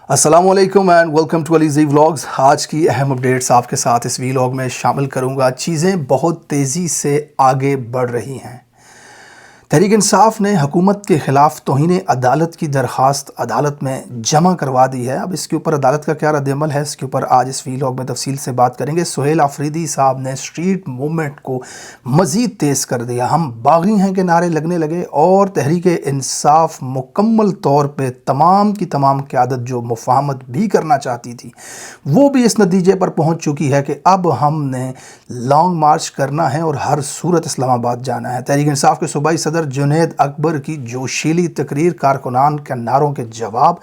السلام علیکم and welcome to علیزی vlogs. آج کی اہم اپڈیٹس آپ کے ساتھ اس ویلاگ میں شامل کروں گا۔ چیزیں بہت تیزی سے آگے بڑھ رہی ہیں۔ تحریک انصاف نے حکومت کے خلاف توہین عدالت کی درخواست عدالت میں جمع کروا دی ہے۔ اب اس کے اوپر عدالت کا کیا رد عمل ہے، اس کے اوپر آج اس ویلاگ میں تفصیل سے بات کریں گے۔ سہیل آفریدی صاحب نے اسٹریٹ موومنٹ کو مزید تیز کر دیا۔ ہم باغی ہیں کہ نعرے لگنے لگے اور تحریک انصاف مکمل طور پہ تمام کی تمام قیادت جو مفاہمت بھی کرنا چاہتی تھی وہ بھی اس نتیجے پر پہنچ چکی ہے کہ اب ہم نے لانگ مارچ کرنا ہے اور ہر صورت اسلام آباد جانا ہے۔ تحریک انصاف کے صوبائی صدر جنید اکبر کی جوشیلی تقریر، کارکنان کے نعروں کے جواب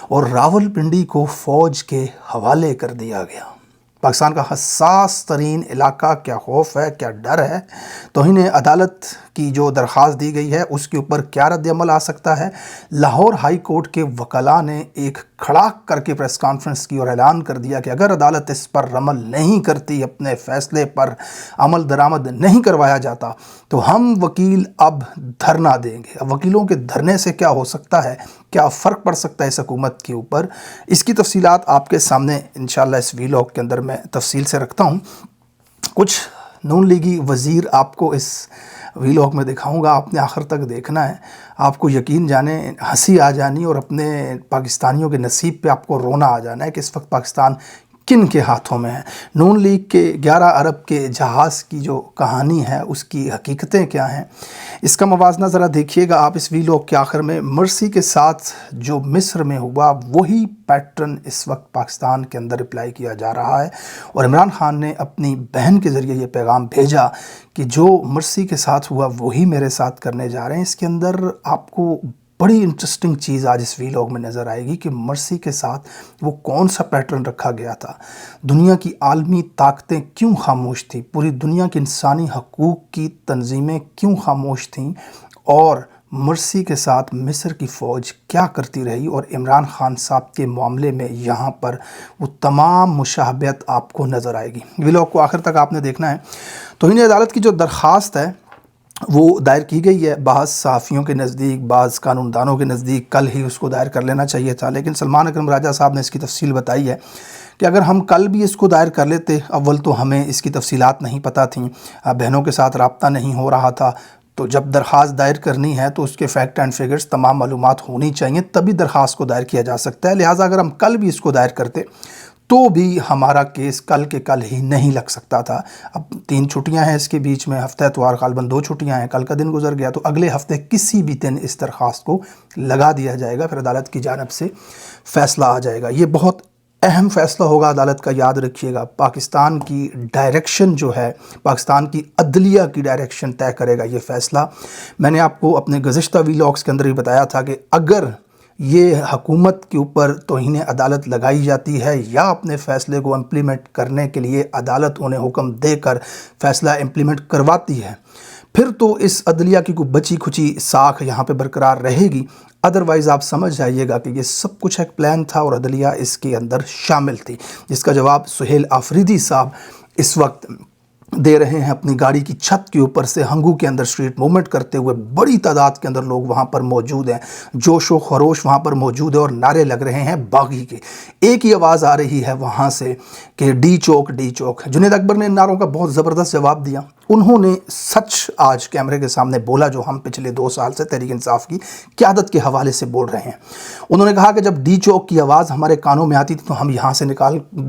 اور راولپنڈی کو فوج کے حوالے کر دیا گیا۔ پاکستان کا حساس ترین علاقہ، کیا خوف ہے، کیا ڈر ہے، توہین عدالت کی جو درخواست دی گئی ہے اس کے اوپر کیا رد عمل آ سکتا ہے۔ لاہور ہائی کورٹ کے وکلاء نے ایک کھڑاک کر کے پریس کانفرنس کی اور اعلان کر دیا کہ اگر عدالت اس پر عمل نہیں کرتی، اپنے فیصلے پر عمل درآمد نہیں کروایا جاتا تو ہم وکیل اب دھرنا دیں گے۔ اب وکیلوں کے دھرنے سے کیا ہو سکتا ہے، کیا فرق پڑ سکتا ہے اس حکومت کے اوپر، اس کی تفصیلات آپ کے سامنے انشاءاللہ اس ویلاگ کے اندر میں تفصیل سے رکھتا ہوں۔ کچھ نون لیگی وزیر آپ کو اس ویلاگ میں دکھاؤں گا، آپ نے آخر تک دیکھنا ہے۔ آپ کو یقین جانے ہنسی آ جانی اور اپنے پاکستانیوں کے نصیب پہ آپ کو رونا آ جانا ہے کہ اس وقت پاکستان کن کے ہاتھوں میں ہے۔ نون لیگ کے 11 ارب کے جہاز کی جو کہانی ہے اس کی حقیقتیں کیا ہیں، اس کا موازنہ ذرا دیکھیے گا آپ اس ویلاگ کے آخر میں۔ مرسی کے ساتھ جو مصر میں ہوا وہی پیٹرن اس وقت پاکستان کے اندر اپلائی کیا جا رہا ہے، اور عمران خان نے اپنی بہن کے ذریعے یہ پیغام بھیجا کہ جو مرسی کے ساتھ ہوا وہی میرے ساتھ کرنے جا رہے ہیں۔ اس کے اندر آپ کو بڑی انٹرسٹنگ چیز آج اس ویلاگ میں نظر آئے گی کہ مرسی کے ساتھ وہ کون سا پیٹرن رکھا گیا تھا، دنیا کی عالمی طاقتیں کیوں خاموش تھیں، پوری دنیا کی انسانی حقوق کی تنظیمیں کیوں خاموش تھیں، اور مرسی کے ساتھ مصر کی فوج کیا کرتی رہی، اور عمران خان صاحب کے معاملے میں یہاں پر وہ تمام مشابہت آپ کو نظر آئے گی۔ ویلاگ کو آخر تک آپ نے دیکھنا ہے۔ توہین عدالت کی جو درخواست ہے وہ دائر کی گئی ہے، بعض صحافیوں کے نزدیک، بعض قانون دانوں کے نزدیک کل ہی اس کو دائر کر لینا چاہیے تھا، لیکن سلمان اکرم راجہ صاحب نے اس کی تفصیل بتائی ہے کہ اگر ہم کل بھی اس کو دائر کر لیتے، اول تو ہمیں اس کی تفصیلات نہیں پتہ تھیں، بہنوں کے ساتھ رابطہ نہیں ہو رہا تھا، تو جب درخواست دائر کرنی ہے تو اس کے فیکٹ اینڈ فگرز تمام معلومات ہونی چاہیے، تبھی درخواست کو دائر کیا جا سکتا ہے۔ لہٰذا اگر ہم کل بھی اس کو دائر کرتے تو بھی ہمارا کیس کل کے کل ہی نہیں لگ سکتا تھا۔ اب 3 چھٹیاں ہیں اس کے بیچ میں، ہفتہ اتوار غالباً 2 چھٹیاں ہیں، کل کا دن گزر گیا تو اگلے ہفتے کسی بھی دن اس درخواست کو لگا دیا جائے گا، پھر عدالت کی جانب سے فیصلہ آ جائے گا۔ یہ بہت اہم فیصلہ ہوگا عدالت کا، یاد رکھیے گا۔ پاکستان کی ڈائریکشن جو ہے، پاکستان کی عدلیہ کی ڈائریکشن طے کرے گا یہ فیصلہ۔ میں نے آپ کو اپنے گزشتہ ویلاگز کے اندر ہی بتایا تھا کہ اگر یہ حکومت کے اوپر توہین عدالت لگائی جاتی ہے یا اپنے فیصلے کو امپلیمنٹ کرنے کے لیے عدالت انہیں حکم دے کر فیصلہ امپلیمنٹ کرواتی ہے، پھر تو اس عدلیہ کی کوئی بچی کھچی ساکھ یہاں پہ برقرار رہے گی۔ ادروائز آپ سمجھ جائیے گا کہ یہ سب کچھ ایک پلان تھا اور عدلیہ اس کے اندر شامل تھی، جس کا جواب سہیل آفریدی صاحب اس وقت دے رہے ہیں اپنی گاڑی کی چھت کے اوپر سے، ہنگو کے اندر اسٹریٹ موومنٹ کرتے ہوئے۔ بڑی تعداد کے اندر لوگ وہاں پر موجود ہیں، جوش و خروش وہاں پر موجود ہے اور نعرے لگ رہے ہیں باغی کے۔ ایک ہی آواز آ رہی ہے وہاں سے کہ ڈی چوک ڈی چوک۔ جنید اکبر نے ان نعروں کا بہت زبردست جواب دیا، انہوں نے سچ آج کیمرے کے سامنے بولا جو ہم پچھلے 2 سال سے تحریک انصاف کی قیادت کے حوالے سے بول رہے ہیں۔ انہوں نے کہا کہ جب ڈی چوک کی آواز ہمارے کانوں میں آتی تھی تو ہم یہاں سے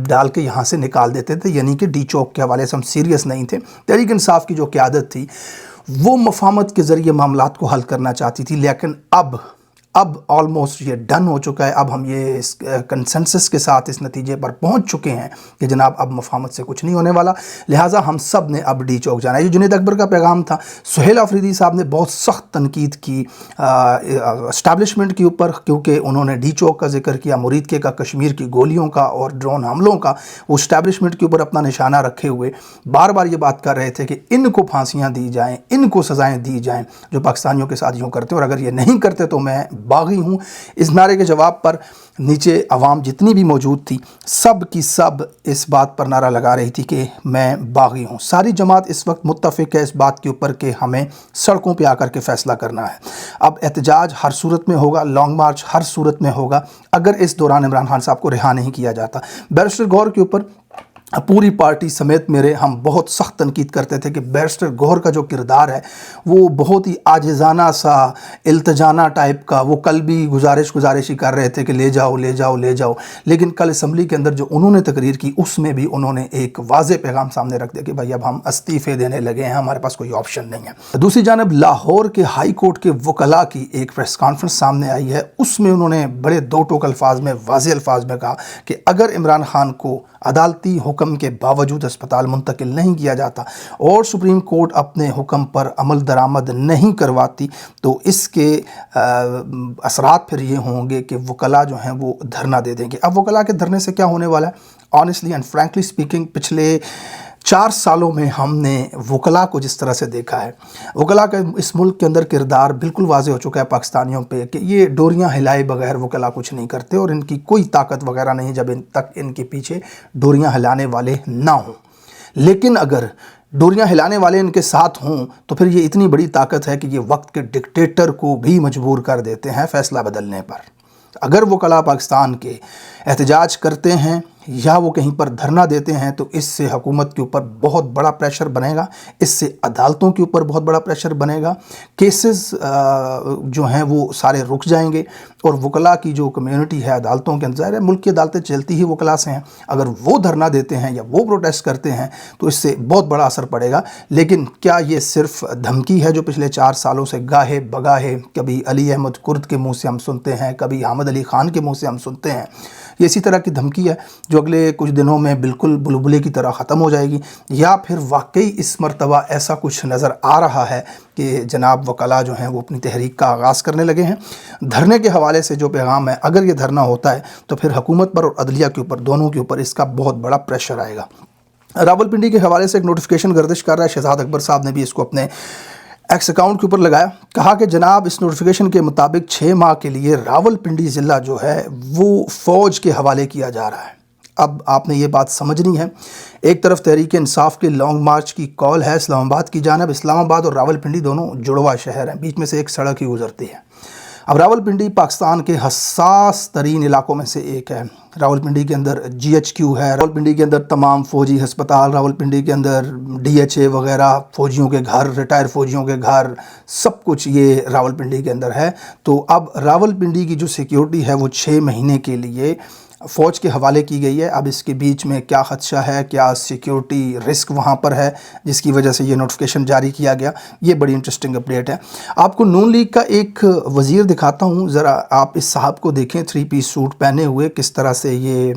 ڈال کے یہاں سے نکال دیتے تھے، یعنی کہ ڈی چوک کے حوالے سے ہم سیریس نہیں تھے۔ تحریک انصاف کی جو قیادت تھی وہ مفاہمت کے ذریعے معاملات کو حل کرنا چاہتی تھی، لیکن اب آلموسٹ یہ ڈن ہو چکا ہے۔ اب ہم یہ اس کنسنسس کے ساتھ اس نتیجے پر پہنچ چکے ہیں کہ جناب اب مفاہمت سے کچھ نہیں ہونے والا، لہٰذا ہم سب نے اب ڈی چوک جانا ہے۔ یہ جنید اکبر کا پیغام تھا۔ سہیل آفریدی صاحب نے بہت سخت تنقید کی اسٹیبلشمنٹ کے اوپر، کیونکہ انہوں نے ڈی چوک کا ذکر کیا، مرید کا، کشمیر کی گولیوں کا اور ڈرون حملوں کا۔ وہ اسٹیبلشمنٹ کے اوپر اپنا نشانہ رکھے ہوئے بار بار یہ بات کر رہے تھے کہ ان کو پھانسیاں دی جائیں، ان کو سزائیں دی جائیں جو پاکستانیوں کے ساتھ یوں کرتے ہیں، اور اگر یہ نہیں کرتے تو میں बागी हूँ। इस नारे के जवाब पर नीचे अवाम जितनी भी मौजूद थी सब की सब इस बात पर नारा लगा रही थी कि मैं बागी हूँ। सारी जमात इस वक्त मुत्तफ़िक है इस बात के ऊपर कि हमें सड़कों पे आकर के फ़ैसला करना है। अब एहतजाज हर सूरत में होगा, लॉन्ग मार्च हर सूरत में होगा अगर इस दौरान इमरान खान साहब को रिहा नहीं किया जाता। बैरिस्टर गौहर के ऊपर पूरी पार्टी समेत मेरे हम बहुत सख्त तनकीद करते थे कि बैरिस्टर गौहर का जो किरदार है वो बहुत ही आजिज़ाना सा, इल्तजाना टाइप का, वो कल भी गुजारिश ही कर रहे थे कि ले जाओ ले जाओ ले जाओ, लेकिन कल असम्बली के अंदर जो उन्होंने तकरीर की उसमें भी उन्होंने एक वाज़ेह पैगाम सामने रख दिया कि भाई अब हम इस्तीफ़े देने लगे हैं, हमारे पास कोई ऑप्शन नहीं है। दूसरी जानब लाहौर के हाई कोर्ट के वकला की एक प्रेस कॉन्फ्रेंस सामने आई है, उसमें उन्होंने बड़े दो टोक अल्फाज में, वाज़ेह अल्फाज में कहा कि अगर इमरान खान को अदालती हुक्म के बावजूद अस्पताल मुंतकिल नहीं किया जाता और सुप्रीम कोर्ट अपने हुक्म पर अमल दरामद नहीं करवाती तो इसके असरात फिर ये होंगे कि वकला जो हैं वो धरना दे देंगे। अब वकला के धरने से क्या होने वाला है? ऑनेस्टली एंड फ्रैंकली स्पीकिंग पिछले 4 सालों में हमने वकला को जिस तरह से देखा है, वकला का इस मुल्क के अंदर किरदार बिल्कुल वाज़ेह हो चुका है पाकिस्तानियों पे कि ये डोरियां हिलाए बगैर वकला कुछ नहीं करते और इनकी कोई ताकत वगैरह नहीं जब इन तक इनके पीछे डोरियां हिलाने वाले ना हों। लेकिन अगर डोरियां हिलाने वाले इनके साथ हों तो फिर ये इतनी बड़ी ताकत है कि ये वक्त के डिक्टेटर को भी मजबूर कर देते हैं फ़ैसला बदलने पर। अगर वकला पाकिस्तान के एहतजाज करते हैं या वो कहीं पर धरना देते हैं तो इससे हुकूमत के ऊपर बहुत बड़ा प्रेशर बनेगा, इससे अदालतों के ऊपर बहुत बड़ा प्रेशर बनेगा, केसेस जो हैं वो सारे रुक जाएंगे और वकला की जो कम्युनिटी है अदालतों के अंदर है, मुल्क की अदालतें चलती ही वकला से हैं, अगर वो धरना देते हैं या वो प्रोटेस्ट करते हैं तो इससे बहुत बड़ा असर पड़ेगा। लेकिन क्या ये सिर्फ धमकी है जो पिछले 4 सालों से गाहे बगाहे कभी अली अहमद कुर्द के मुँह से हम सुनते हैं, कभी हामिद अली खान के मुँह से हम सुनते हैं, ये इसी तरह की धमकी है जो अगले कुछ दिनों में बिल्कुल बुलबुले की तरह ख़त्म हो जाएगी, या फिर वाकई इस मरतबा ऐसा कुछ नज़र आ रहा है कि जनाब वकला जो हैं वो अपनी तहरीक का आगाज़ करने लगे हैं। धरने के हवाले से जो पैगाम है, अगर ये धरना होता है तो फिर हुकूमत पर और अदलिया के ऊपर, दोनों के ऊपर इसका बहुत बड़ा प्रेशर आएगा। रावलपिंडी के हवाले से एक नोटिफिकेशन गर्दिश कर रहा है, शहजाद अकबर साहब ने भी इसको अपने एक्स अकाउंट के ऊपर लगाया, कहा कि जनाब इस नोटिफिकेशन के मुताबिक 6 माह के लिए रावलपिंडी ज़िला जो है वो फ़ौज के हवाले किया जा रहा है। अब आपने ये बात समझनी है, एक तरफ तहरीक इंसाफ के लॉन्ग मार्च की कॉल है इस्लामाबाद की जानब, इस्लामाबाद और रावलपिंडी दोनों जुड़वा शहर हैं, बीच में से एक सड़क ही गुजरती है। अब रावलपिंडी पाकिस्तान के हसास तरीन इलाकों में से एक है। रावलपिंडी के अंदर GHQ है, रावलपिंडी के अंदर तमाम फ़ौजी हस्पताल, रावलपिंडी के अंदर DHA वगैरह, फ़ौजियों के घर, रिटायर फ़ौजियों के घर, सब कुछ ये रावलपिंडी के अंदर है। तो अब रावलपिंडी की जो सिक्योरिटी है वो 6 महीने के लिए फ़ौज के हवाले की गई है। अब इसके बीच में क्या ख़दशा है, क्या सिक्योरिटी रिस्क वहाँ पर है जिसकी वजह से ये नोटिफिकेशन जारी किया गया, ये बड़ी इंटरेस्टिंग अपडेट है। आपको नून लीग का एक वज़ीर दिखाता हूँ, ज़रा आप इस साहब को देखें, 3 पीस सूट पहने हुए किस तरह से ये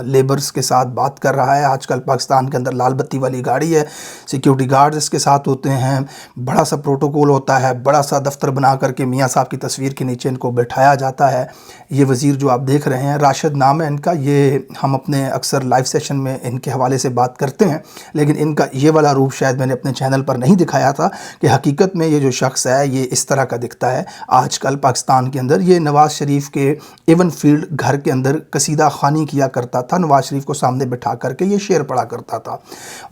लेबर्स के साथ बात कर रहा है। आजकल पाकिस्तान के अंदर लाल बत्ती वाली गाड़ी है, सिक्योरिटी गार्ड्स इसके साथ होते हैं, बड़ा सा प्रोटोकॉल होता है, बड़ा सा दफ्तर बना करके मियाँ साहब की तस्वीर के नीचे इनको बैठाया जाता है। ये वज़ीर जो आप देख रहे हैं, राशिद नाम है इनका, ये हम अपने अक्सर लाइव सेशन में इनके हवाले से बात करते हैं, लेकिन इनका ये वाला रूप शायद मैंने अपने चैनल पर नहीं दिखाया था कि हकीकत में ये जो शख्स है ये इस तरह का दिखता है। आजकल पाकिस्तान के अंदर ये नवाज़ शरीफ के एवन फील्ड घर के अंदर कसीदा खानी किया करता था, नवाज़ शरीफ को सामने बिठा करके ये शेर पढ़ा करता था।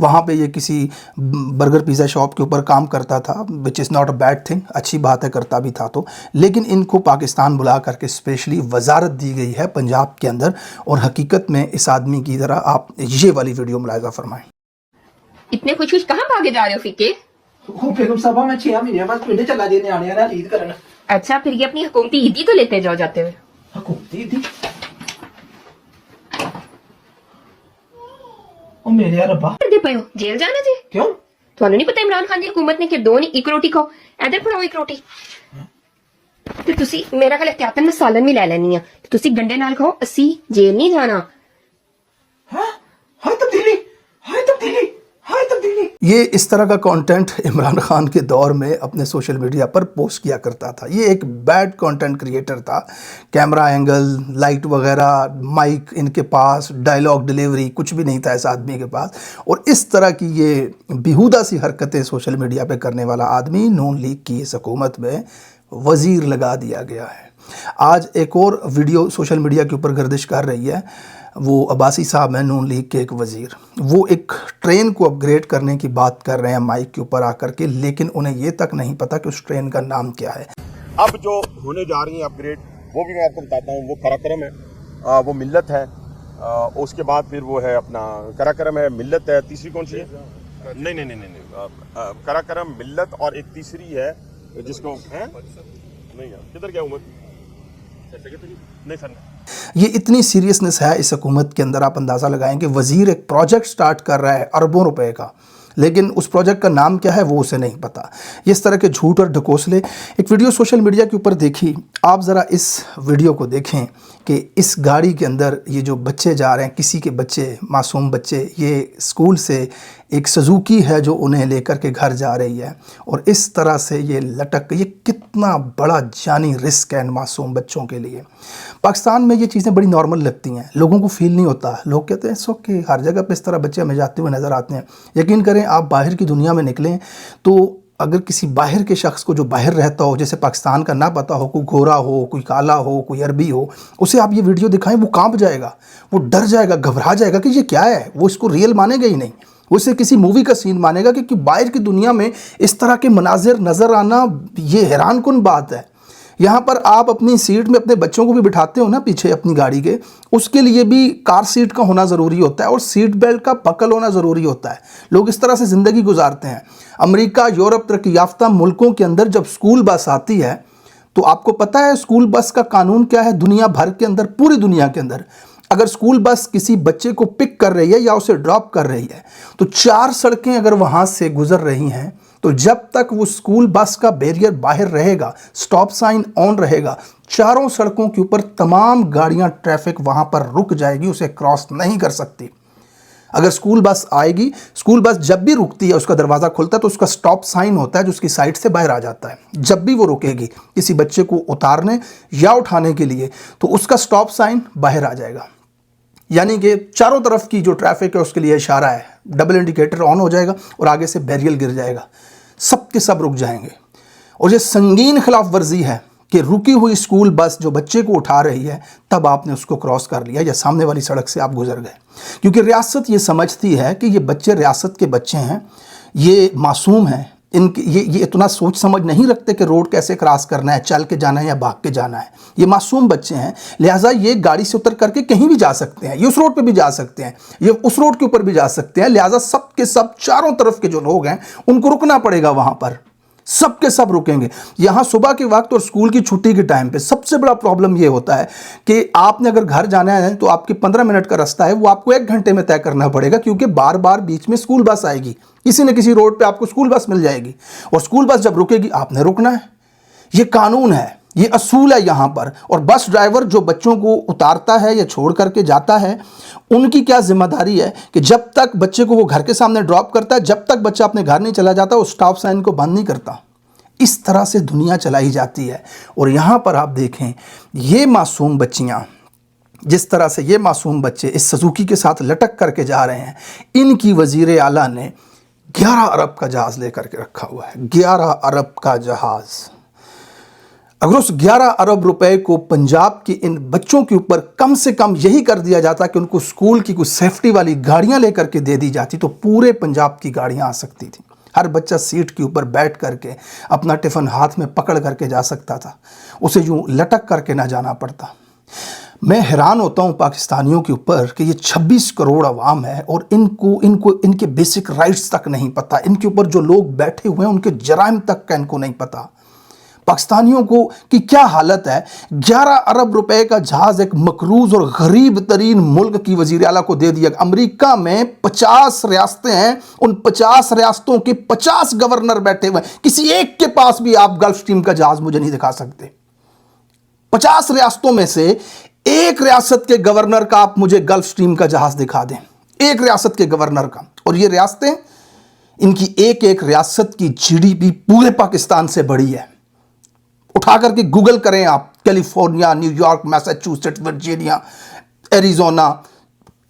वहाँ पे ये किसी बर्गर पिज़्ज़ा शॉप के ऊपर काम करता था, which is not a bad thing, अच्छी बात है, करता भी था तो। लेकिन इनको पाकिस्तान बुला करके स्पेशली वजारत दी गई है पंजाब के अंदर, और हकीकत में इस आदमी की तरह आप ये वाली वीडियो मुलाहिजा फरमाएं। इतने खुश खुश कहाँ भागे जा रहे हो फीके? बेगम साहब मैं 6 महीने बाद पिंड चला देने आने ना ईद करना। अच्छा, फिर ये अपनी हुकूमती ईदी तो लेते जाओ जाते हुए। हुकूमती ईदी? ओ मेरे यार रब्बा दे पे हो जेल जाना जी? क्यों? ਤੁਹਾਨੂੰ ਨਹੀਂ ਪਤਾ ਇਮਰਾਨ ਖਾਨ ਦੀ हुकूमत ने कि 2 नहीं 1 रोटी खाओ, इधर फड़ाओ 1 रोटी ਤੇ ਤੁਸੀਂ ਮੇਰਾ ਖਿਆਲ ਇhtiyatan ਮੈਂ ਸਾਲਨ ਵੀ ਲੈ ਲੈਣੀ ਆ, ਤੇ ਤੁਸੀਂ ਗੰਡੇ ਨਾਲ ਖਾਓ, ਅਸੀਂ ਜੇਲ ਨਹੀਂ ਜਾਣਾ। हाँ हाय तब्दीली, हाय तब्दीली, हाय तब्दीली। ये इस तरह का कंटेंट इमरान खान के दौर में अपने सोशल मीडिया पर पोस्ट किया करता था। ये एक बैड कंटेंट क्रिएटर था, कैमरा एंगल, लाइट वगैरह, माइक इनके पास, डायलॉग डिलीवरी कुछ भी नहीं था इस आदमी के पास, और इस तरह की ये बेहुदा सी हरकतें सोशल मीडिया पे करने वाला आदमी नून लीग की इस हुकूमत में वज़ीर लगा दिया गया है। आज एक और वीडियो सोशल मीडिया के ऊपर गर्दिश कर रही है। वो अब्बासी साहब हैं, नून लीग के एक वज़ीर, वो एक ट्रेन को अपग्रेड करने की बात कर रहे हैं माइक के ऊपर आकर के, लेकिन उन्हें ये तक नहीं पता कि उस ट्रेन का नाम क्या है। अब जो होने जा रही है अपग्रेड, वो भी मैं आपको बताता हूँ। वो कराक्रम है, वो मिल्लत है, उसके बाद फिर वो है अपना कराक्रम है, मिल्लत है, तीसरी कौन सी है? नहीं, कराक्रम, मिल्लत और एक तीसरी है जिसको है नहीं यार, किधर गया उमर? नहीं सर, ये इतनी सीरियसनेस है इस हुकूमत के अंदर, आप अंदाज़ा लगाएं कि वज़ीर एक प्रोजेक्ट स्टार्ट कर रहा है अरबों रुपए का, लेकिन उस प्रोजेक्ट का नाम क्या है वो उसे नहीं पता। इस तरह के झूठ और ढकोसले। एक वीडियो सोशल मीडिया के ऊपर देखी, आप ज़रा इस वीडियो को देखें कि इस गाड़ी के अंदर ये जो बच्चे जा रहे हैं, किसी के बच्चे, मासूम बच्चे, ये स्कूल से एक सुजुकी है जो उन्हें लेकर के घर जा रही है, और इस तरह से ये लटक, ये कितना बड़ा जानी रिस्क है इन मासूम बच्चों के लिए। पाकिस्तान में ये चीज़ें बड़ी नॉर्मल लगती हैं, लोगों को फील नहीं होता, लोग कहते हैं सो कि हर जगह पे इस तरह बच्चे हमें जाते हुए नज़र आते हैं। यकीन करें, आप बाहर की दुनिया में निकलें तो अगर किसी बाहर के शख्स को जो बाहर रहता हो, जैसे पाकिस्तान का ना पता हो, कोई गोरा हो, कोई काला हो, कोई अरबी हो, उसे आप ये वीडियो दिखाएं, वो कांप जाएगा, वो डर जाएगा, घबरा जाएगा कि ये क्या है। वो इसको रियल मानेगा ही नहीं, वो इसे किसी मूवी का सीन मानेगा, क्योंकि बाहर की दुनिया में इस तरह के मनाजिर नज़र आना ये हैरान कुन बात है। यहाँ पर आप अपनी सीट में अपने बच्चों को भी बिठाते हो ना पीछे अपनी गाड़ी के, उसके लिए भी कार सीट का होना ज़रूरी होता है और सीट बेल्ट का पकड़ होना ज़रूरी होता है। लोग इस तरह से ज़िंदगी गुजारते हैं। अमेरिका, यूरोप, तरक्की याफ्ता मुल्कों के अंदर जब स्कूल बस आती है तो आपको पता है स्कूल बस का कानून क्या है। दुनिया भर के अंदर, पूरी दुनिया के अंदर, अगर स्कूल बस किसी बच्चे को पिक कर रही है या उसे ड्रॉप कर रही है तो 4 सड़कें अगर वहाँ से गुजर रही हैं तो जब तक वो स्कूल बस का बैरियर बाहर रहेगा, स्टॉप साइन ऑन रहेगा, चारों सड़कों के ऊपर तमाम गाड़ियां, ट्रैफिक वहां पर रुक जाएगी, उसे क्रॉस नहीं कर सकती। अगर स्कूल बस आएगी, स्कूल बस जब भी रुकती है उसका दरवाज़ा खुलता है तो उसका स्टॉप साइन होता है जो उसकी साइड से बाहर आ जाता है। जब भी वो रुकेगी किसी बच्चे को उतारने या उठाने के लिए तो उसका स्टॉप साइन बाहर आ जाएगा, यानी कि चारों तरफ की जो ट्रैफिक है उसके लिए इशारा है, डबल इंडिकेटर ऑन हो जाएगा और आगे से बैरियर गिर जाएगा, सब के सब रुक जाएंगे। और ये संगीन खिलाफ वर्जी है कि रुकी हुई स्कूल बस जो बच्चे को उठा रही है, तब आपने उसको क्रॉस कर लिया या सामने वाली सड़क से आप गुजर गए, क्योंकि रियासत ये समझती है कि ये बच्चे रियासत के बच्चे हैं, ये मासूम हैं, इनके ये इतना सोच समझ नहीं रखते कि रोड कैसे क्रॉस करना है, चल के जाना है या भाग के जाना है। ये मासूम बच्चे हैं, लिहाजा ये गाड़ी से उतर करके कहीं भी जा सकते हैं, ये उस रोड पे भी जा सकते हैं, ये उस रोड के ऊपर भी जा सकते हैं। लिहाजा सब के सब चारों तरफ के जो लोग हैं उनको रुकना पड़ेगा, वहां पर सब के सब रुकेंगे। यहाँ सुबह के वक्त और स्कूल की छुट्टी के टाइम पे सबसे बड़ा प्रॉब्लम ये होता है कि आपने अगर घर जाना है तो आपके 15 मिनट का रास्ता है वो आपको 1 घंटे में तय करना पड़ेगा, क्योंकि बार बार बीच में स्कूल बस आएगी, किसी न किसी रोड पे आपको स्कूल बस मिल जाएगी, और स्कूल बस जब रुकेगी आपने रुकना है। ये कानून है, ये असूल है यहाँ पर। और बस ड्राइवर जो बच्चों को उतारता है या छोड़ करके जाता है, उनकी क्या जिम्मेदारी है कि जब तक बच्चे को वो घर के सामने ड्रॉप करता है, जब तक बच्चा अपने घर नहीं चला जाता, वो स्टॉप साइन को बंद नहीं करता। इस तरह से दुनिया चलाई जाती है। और यहाँ पर आप देखें, ये मासूम बच्चियाँ, जिस तरह से ये मासूम बच्चे इस सुजुकी के साथ लटक करके जा रहे हैं, इनकी वज़ीर आला ने 11 अरब का जहाज़ लेकर के रखा हुआ है। 11 अरब का जहाज़। अगर उस 11 अरब रुपए को पंजाब के इन बच्चों के ऊपर कम से कम यही कर दिया जाता कि उनको स्कूल की कुछ सेफ्टी वाली गाड़ियां लेकर के दे दी जाती तो पूरे पंजाब की गाड़ियां आ सकती थी। हर बच्चा सीट के ऊपर बैठ करके अपना टिफ़िन हाथ में पकड़ करके जा सकता था, उसे यूं लटक करके ना जाना पड़ता। मैं हैरान होता हूं पाकिस्तानियों के ऊपर कि ये 26 करोड़ अवाम है और इनको इनके बेसिक राइट्स तक नहीं पता। इनके ऊपर जो लोग बैठे हुए हैं उनके जराइम तक का इनको नहीं पता। पाकिस्तानियों को की क्या हालत है। 11 अरब रुपए का जहाज एक मकरूज और गरीब तरीन मुल्क की वजीर आला को दे दिया। अमेरिका में 50 रियासतें हैं, उन 50 रियासतों के 50 गवर्नर बैठे हुए हैं, किसी एक के पास भी आप गल्फ स्ट्रीम का जहाज मुझे नहीं दिखा सकते। 50 रियासतों में से एक रियासत के गवर्नर का आप मुझे गल्फ स्ट्रीम का जहाज दिखा दें, एक रियासत के गवर्नर का। और ये रियासतें, इनकी एक एक रियासत की जीडीपी पूरे पाकिस्तान से बड़ी है। उठा करके गूगल करें आप, California, New York, Massachusetts, Virginia, Arizona,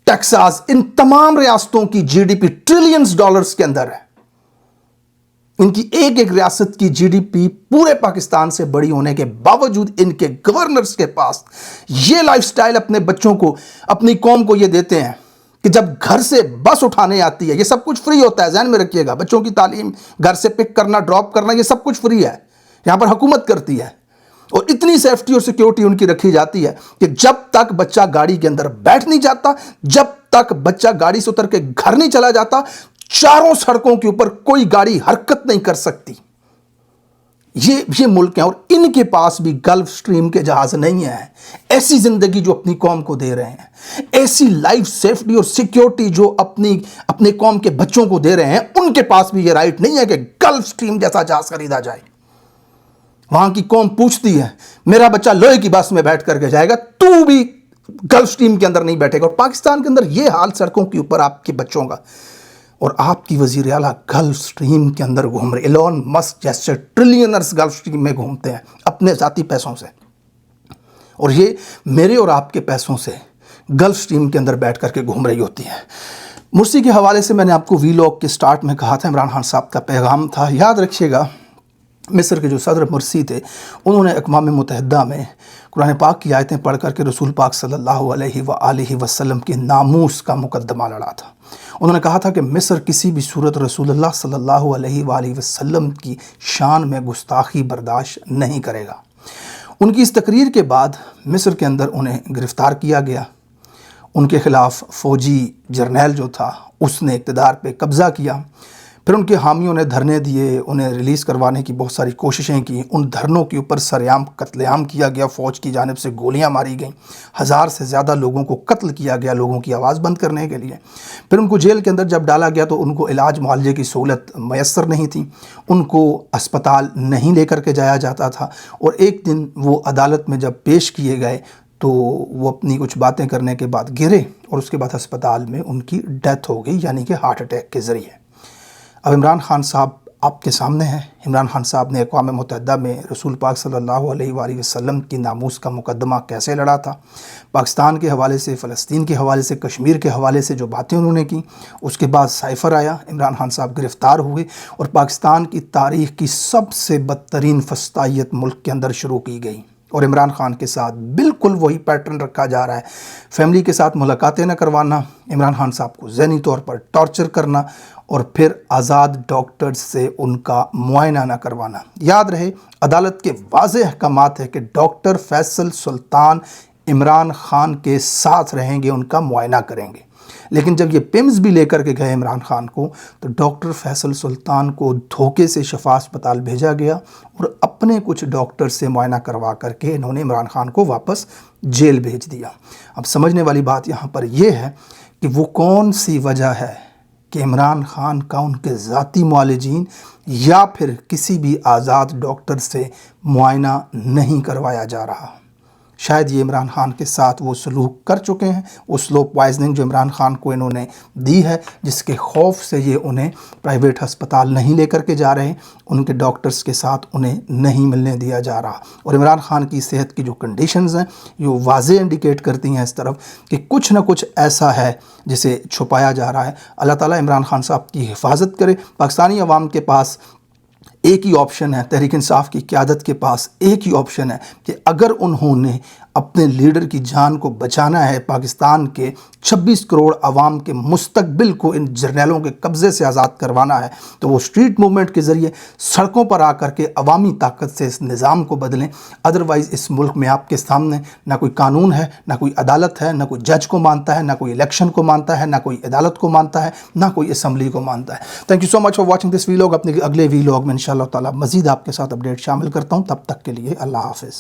Texas, इन तमाम रियासतों की जीडीपी ट्रिलियंस डॉलर्स के अंदर है। इनकी एक एक रियासत की जीडीपी पूरे पाकिस्तान से बड़ी होने के बावजूद इनके गवर्नर्स के पास ये लाइफस्टाइल अपने बच्चों को, अपनी कौम को ये देते हैं कि जब घर से बस उठाने आती है, ये सब कुछ फ्री होता है, ध्यान में रखिएगा। बच्चों की तालीम, घर से पिक करना, ड्रॉप करना, ये सब कुछ फ्री है, यहां पर हुकूमत करती है। और इतनी सेफ्टी और सिक्योरिटी उनकी रखी जाती है कि जब तक बच्चा गाड़ी के अंदर बैठ नहीं जाता, जब तक बच्चा गाड़ी से उतर के घर नहीं चला जाता, चारों सड़कों के ऊपर कोई गाड़ी हरकत नहीं कर सकती। ये मुल्क है और इनके पास भी गल्फ स्ट्रीम के जहाज नहीं है। ऐसी जिंदगी जो अपनी कौम को दे रहे हैं, ऐसी लाइफ सेफ्टी और सिक्योरिटी जो अपने कौम के बच्चों को दे रहे हैं, उनके पास भी ये राइट नहीं है कि गल्फ स्ट्रीम जैसा जहाज खरीदा जाए। वहां की कौम पूछती है, मेरा बच्चा लोहे की बस में बैठ करके जाएगा, तू भी गल्फ स्ट्रीम के अंदर नहीं बैठेगा। और पाकिस्तान के अंदर ये हाल सड़कों के ऊपर आपके बच्चों का, और आपकी वजीर आला गल्फ स्ट्रीम के अंदर घूम रहे। एलोन मस्क जैसे ट्रिलियनर्स गल्फ स्ट्रीम में घूमते हैं अपने ज़ाती पैसों से, और ये मेरे और आपके पैसों से गल्फ स्ट्रीम के अंदर बैठ करके घूम रही होती है। मुर्सी के हवाले से मैंने आपको वीलॉग के स्टार्ट में कहा था, इमरान खान साहब का पैगाम था। याद रखिएगा, मिस्र के जो सदर मुर्सी थे, उन्होंने अक़वाम मुत्तहिदा में कुरान पाक की आयतें पढ़ करके रसूल पाक सल्लल्लाहु अलैहि वसल्लम के नामूस का मुकद्दमा लड़ा था। उन्होंने कहा था कि मिस्र किसी भी सूरत रसूलुल्लाह सल्लल्लाहु अलैहि वसल्लम की शान में गुस्ताखी बर्दाश्त नहीं करेगा। उनकी इस तकरीर के बाद मिस्र के अंदर उन्हें गिरफ़्तार किया गया। उनके ख़िलाफ़ फ़ौजी जर्नैल जो था उसने इक़्तिदार पे कब्ज़ा किया। फिर उनके हामियों ने धरने दिए, उन्हें रिलीज़ करवाने की बहुत सारी कोशिशें की। उन धरनों के ऊपर सरेआम कत्लेआम किया गया, फ़ौज की जानिब से गोलियां मारी गईं, 1000 से ज़्यादा लोगों को कत्ल किया गया लोगों की आवाज़ बंद करने के लिए। फिर उनको जेल के अंदर जब डाला गया तो उनको इलाज मुआलजे की सहूलत मैसर नहीं थी, उनको अस्पताल नहीं लेकर के जाया जाता था। और एक दिन वो अदालत में जब पेश किए गए तो वो अपनी कुछ बातें करने के बाद गिरे और उसके बाद अस्पताल में उनकी डेथ हो गई, यानी कि हार्ट अटैक के ज़रिए। अब इमरान खान साहब आपके सामने हैं। इमरान खान साहब ने अक़वाम मुत्तहिदा में रसूल पाक सल्लल्लाहु अलैहि वसल्लम की नामूस का मुकद्दमा कैसे लड़ा था, पाकिस्तान के हवाले से, फ़लस्तीन के हवाले से, कश्मीर के हवाले से जो बातें उन्होंने की। उसके बाद साइफ़र आया, इमरान खान साहब गिरफ़्तार हुए और पाकिस्तान की तारीख़ की सबसे बदतरीन फस्तायत मुल्क के अंदर शुरू की गई। और इमरान खान के साथ बिल्कुल वही पैटर्न रखा जा रहा है। फैमिली के साथ मुलाकातें न करवाना, इमरान खान साहब को ज़हनी तौर पर टॉर्चर करना और फिर आज़ाद डॉक्टर्स से उनका मुआयना न करवाना। याद रहे, अदालत के वाज़ेह अहकामात है कि डॉक्टर फैसल सुल्तान इमरान खान के साथ रहेंगे, उनका मुआयना करेंगे। लेकिन जब ये पिम्स भी लेकर के गए इमरान खान को, तो डॉक्टर फैसल सुल्तान को धोखे से शफा अस्पताल भेजा गया और अपने कुछ डॉक्टर से मुआयना करवा करके इन्होंने इमरान खान को वापस जेल भेज दिया। अब समझने वाली बात यहाँ पर यह है कि वो कौन सी वजह है कि इमरान खान का उनके ज़ाती मुआलिजीन या फिर किसी भी आज़ाद डॉक्टर से मुआयना नहीं करवाया जा रहा। शायद ये इमरान खान के साथ वो सलूक कर चुके हैं, वो स्लो पॉइजनिंग जो इमरान खान को इन्होंने दी है, जिसके खौफ से ये उन्हें प्राइवेट हस्पताल नहीं लेकर के जा रहे, उनके डॉक्टर्स के साथ उन्हें नहीं मिलने दिया जा रहा। और इमरान खान की सेहत की जो कंडीशंस हैं ये वाज़े इंडिकेट करती हैं इस तरफ कि कुछ ना कुछ ऐसा है जिसे छुपाया जा रहा है। अल्लाह ताला इमरान खान साहब की हिफाजत करे। पाकिस्तानी अवाम के पास एक ही ऑप्शन है, तहरीक इंसाफ की क़यादत के पास एक ही ऑप्शन है कि अगर उन्होंने अपने लीडर की जान को बचाना है, पाकिस्तान के 26 करोड़ आवाम के मुस्तकबिल को इन जर्नैलों के कब्ज़े से आज़ाद करवाना है, तो वो स्ट्रीट मूवमेंट के ज़रिए सड़कों पर आकर के अवामी ताकत से इस निज़ाम को बदलें। अदरवाइज़ इस मुल्क में आपके सामने ना कोई कानून है, ना कोई अदालत है, ना कोई जज को मानता है, ना कोई इलेक्शन को मानता है, ना कोई अदालत को मानता है, ना कोई असम्बली को मानता है। Thank you so much for watching this vlog. अपने अगले वीलॉग में इंशाअल्लाह ताला मज़ीद आपके साथ अपडेट शामिल करता हूँ। तब तक के लिए अल्लाह हाफ़िज़।